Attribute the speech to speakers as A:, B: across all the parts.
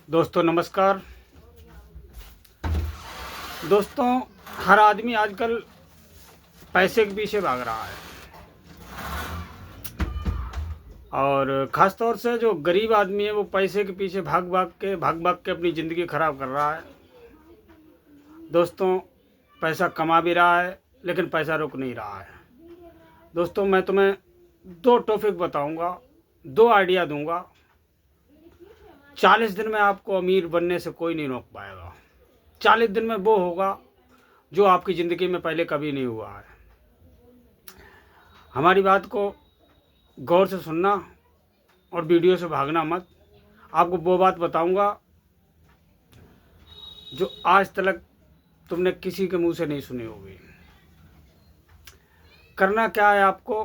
A: दोस्तों नमस्कार। दोस्तों, हर आदमी आजकल पैसे के पीछे भाग रहा है और ख़ास तौर से जो गरीब आदमी है वो पैसे के पीछे भाग भाग के अपनी ज़िंदगी ख़राब कर रहा है। दोस्तों, पैसा कमा भी रहा है लेकिन पैसा रुक नहीं रहा है। दोस्तों, मैं तुम्हें दो टॉपिक बताऊंगा, दो आइडिया दूंगा। 40 दिन में आपको अमीर बनने से कोई नहीं रोक पाएगा। 40 दिन में वो होगा जो आपकी ज़िंदगी में पहले कभी नहीं हुआ है। हमारी बात को गौर से सुनना और वीडियो से भागना मत। आपको वो बात बताऊंगा जो आज तक तुमने किसी के मुंह से नहीं सुनी होगी। करना क्या है, आपको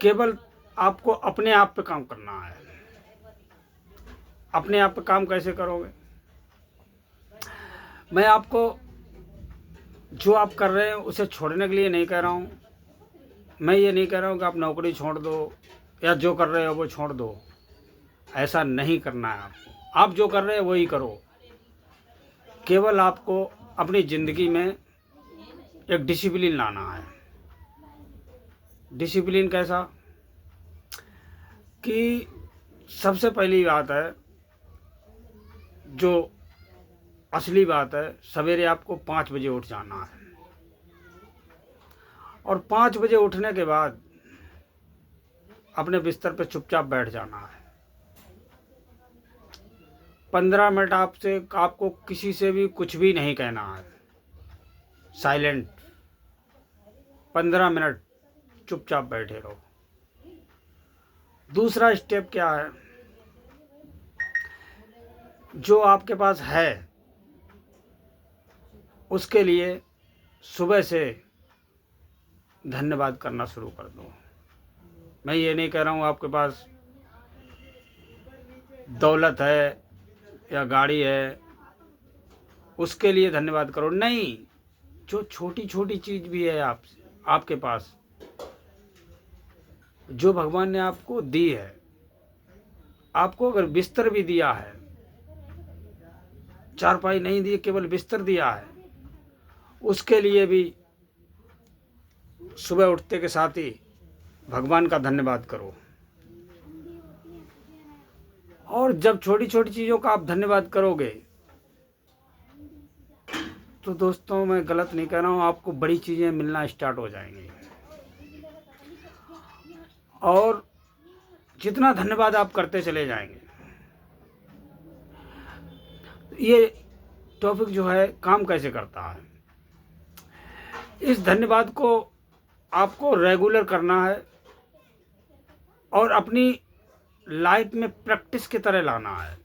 A: केवल आपको अपने आप पे काम करना है। अपने आप पे काम कैसे करोगे? मैं आपको जो आप कर रहे हैं उसे छोड़ने के लिए नहीं कह रहा हूँ। मैं ये नहीं कह रहा हूँ कि आप नौकरी छोड़ दो या जो कर रहे हो वो छोड़ दो। ऐसा नहीं करना है आपको। आप जो कर रहे हो वही करो। केवल आपको अपनी ज़िंदगी में एक डिसिप्लिन लाना है। डिसिप्लिन कैसा कि सबसे पहली बात है, जो असली बात है, सवेरे आपको 5 बजे उठ जाना है और 5 बजे उठने के बाद अपने बिस्तर पे चुपचाप बैठ जाना है। 15 मिनट आपको किसी से भी कुछ भी नहीं कहना है। साइलेंट 15 मिनट चुपचाप बैठे रहो। दूसरा स्टेप क्या है, जो आपके पास है उसके लिए सुबह से धन्यवाद करना शुरू कर दो। मैं ये नहीं कह रहा हूँ आपके पास दौलत है या गाड़ी है उसके लिए धन्यवाद करो, नहीं। जो छोटी छोटी चीज़ भी है आपके पास, जो भगवान ने आपको दी है, आपको अगर बिस्तर भी दिया है, चारपाई नहीं दी, केवल बिस्तर दिया है, उसके लिए भी सुबह उठते के साथ ही भगवान का धन्यवाद करो। और जब छोटी छोटी चीज़ों का आप धन्यवाद करोगे तो दोस्तों, मैं गलत नहीं कह रहा हूँ, आपको बड़ी चीज़ें मिलना स्टार्ट हो जाएंगी। और जितना धन्यवाद आप करते चले जाएंगे, ये टॉपिक जो है काम कैसे करता है, इस धन्यवाद को आपको रेगुलर करना है और अपनी लाइफ में प्रैक्टिस की तरह लाना है।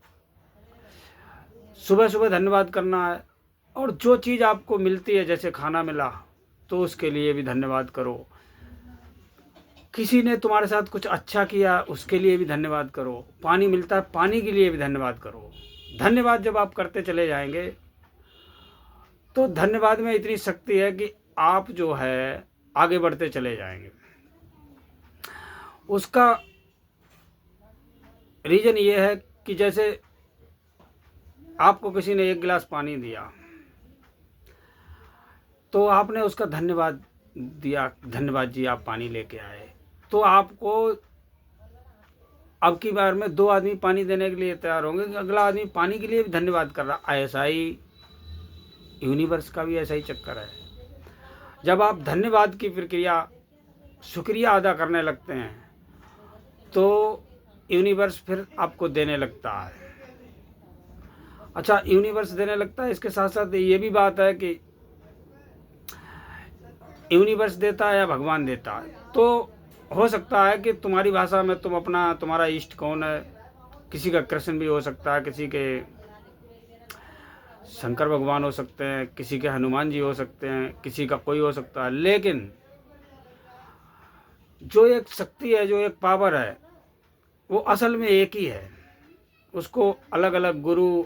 A: सुबह सुबह धन्यवाद करना है और जो चीज़ आपको मिलती है, जैसे खाना मिला तो उसके लिए भी धन्यवाद करो। किसी ने तुम्हारे साथ कुछ अच्छा किया उसके लिए भी धन्यवाद करो। पानी मिलता है, पानी के लिए भी धन्यवाद करो। धन्यवाद जब आप करते चले जाएंगे तो धन्यवाद में इतनी शक्ति है कि आप जो है आगे बढ़ते चले जाएंगे। उसका रीज़न ये है कि जैसे आपको किसी ने 1 गिलास पानी दिया तो आपने उसका धन्यवाद दिया, धन्यवाद जी आप पानी लेके आए, तो आपको अब की बार में 2 आदमी पानी देने के लिए तैयार होंगे कि अगला आदमी पानी के लिए भी धन्यवाद कर रहा। ऐसा ही यूनिवर्स का भी ऐसा ही चक्कर है। जब आप धन्यवाद की प्रक्रिया, शुक्रिया अदा करने लगते हैं तो यूनिवर्स फिर आपको देने लगता है। अच्छा, यूनिवर्स देने लगता है, इसके साथ साथ ये भी बात है कि यूनिवर्स देता है या भगवान देता है। तो हो सकता है कि तुम्हारी भाषा में तुम्हारा इष्ट कौन है, किसी का कृष्ण भी हो सकता है, किसी के शंकर भगवान हो सकते हैं, किसी के हनुमान जी हो सकते हैं, किसी का कोई हो सकता है। लेकिन जो एक शक्ति है, जो एक पावर है, वो असल में एक ही है। उसको अलग अलग गुरु,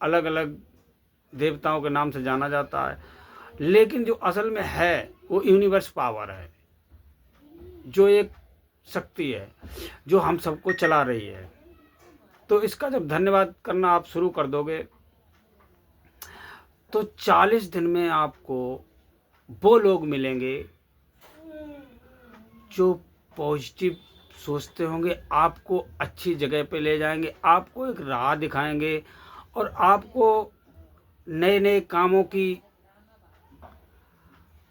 A: अलग अलग देवताओं के नाम से जाना जाता है, लेकिन जो असल में है वो यूनिवर्स पावर है, जो एक शक्ति है जो हम सबको चला रही है। तो इसका जब धन्यवाद करना आप शुरू कर दोगे तो 40 दिन में आपको वो लोग मिलेंगे जो पॉजिटिव सोचते होंगे, आपको अच्छी जगह पे ले जाएंगे, आपको एक राह दिखाएंगे और आपको नए नए कामों की,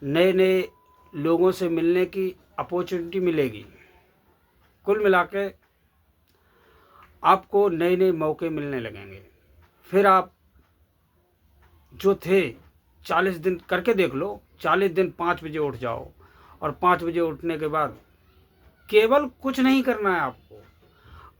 A: नए नए लोगों से मिलने की अपॉर्चुनिटी मिलेगी। कुल मिला के आपको नए नए मौके मिलने लगेंगे। फिर आप जो थे 40 दिन करके देख लो, 40 दिन 5 बजे उठ जाओ और 5 बजे उठने के बाद केवल कुछ नहीं करना है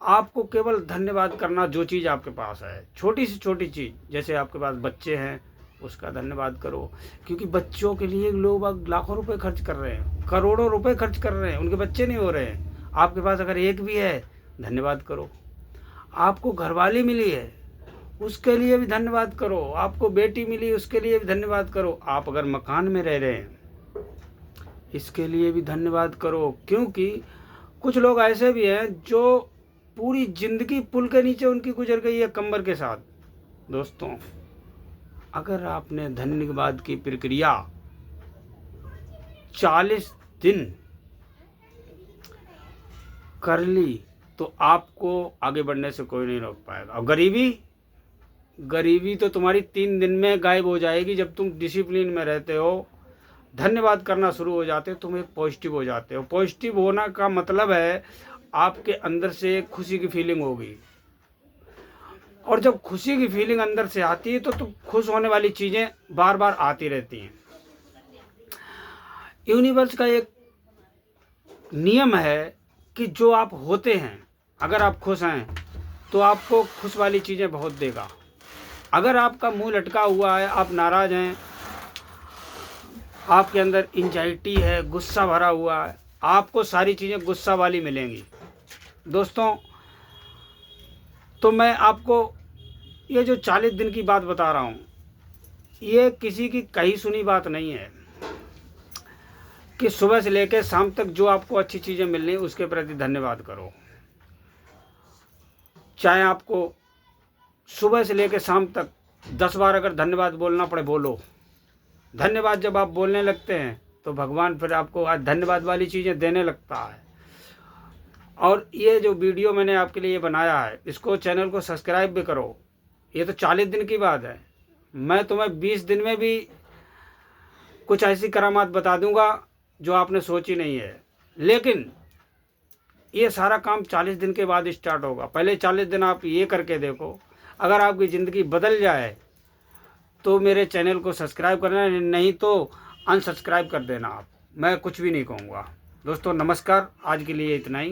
A: आपको केवल धन्यवाद करना जो चीज़ आपके पास है, छोटी से छोटी चीज़। जैसे आपके पास बच्चे हैं, उसका धन्यवाद करो, क्योंकि बच्चों के लिए लोग लाखों रुपए खर्च कर रहे हैं, करोड़ों रुपए खर्च कर रहे हैं, उनके बच्चे नहीं हो रहे हैं। आपके पास अगर एक भी है, धन्यवाद करो। आपको घरवाली मिली है, उसके लिए भी धन्यवाद करो। आपको बेटी मिली, उसके लिए भी धन्यवाद करो। आप अगर मकान में रह रहे हैं, इसके लिए भी धन्यवाद करो, क्योंकि कुछ लोग ऐसे भी हैं जो पूरी जिंदगी पुल के नीचे उनकी गुजर गई है कंबल के साथ। दोस्तों, अगर आपने धन्यवाद की प्रक्रिया 40 दिन कर ली तो आपको आगे बढ़ने से कोई नहीं रोक पाएगा। और गरीबी तो तुम्हारी 3 दिन में गायब हो जाएगी जब तुम डिसिप्लिन में रहते हो, धन्यवाद करना शुरू हो जाते हो, तुम एक पॉजिटिव हो जाते हो। पॉजिटिव होना का मतलब है आपके अंदर से खुशी की फीलिंग होगी, और जब खुशी की फीलिंग अंदर से आती है तो खुश होने वाली चीज़ें बार बार आती रहती हैं। यूनिवर्स का एक नियम है कि जो आप होते हैं, अगर आप खुश हैं तो आपको खुश वाली चीज़ें बहुत देगा। अगर आपका मुंह लटका हुआ है, आप नाराज़ हैं, आपके अंदर एंजाइटी है, गुस्सा भरा हुआ है, आपको सारी चीज़ें गुस्सा वाली मिलेंगी। दोस्तों, तो मैं आपको ये जो 40 दिन की बात बता रहा हूँ, ये किसी की कही सुनी बात नहीं है कि सुबह से लेकर शाम तक जो आपको अच्छी चीज़ें मिल रही उसके प्रति धन्यवाद करो। चाहे आपको सुबह से लेकर शाम तक 10 बार अगर धन्यवाद बोलना पड़े, बोलो। धन्यवाद जब आप बोलने लगते हैं तो भगवान फिर आपको धन्यवाद वाली चीज़ें देने लगता है। और ये जो वीडियो मैंने आपके लिए बनाया है, इसको चैनल को सब्सक्राइब भी करो। ये तो 40 दिन की बात है, मैं तुम्हें 20 दिन में भी कुछ ऐसी करामात बता दूंगा जो आपने सोची नहीं है। लेकिन ये सारा काम 40 दिन के बाद स्टार्ट होगा। पहले 40 दिन आप ये करके देखो, अगर आपकी ज़िंदगी बदल जाए तो मेरे चैनल को सब्सक्राइब करना, नहीं तो अनसब्सक्राइब कर देना आप। मैं कुछ भी नहीं कहूँगा। दोस्तों नमस्कार, आज के लिए इतना ही।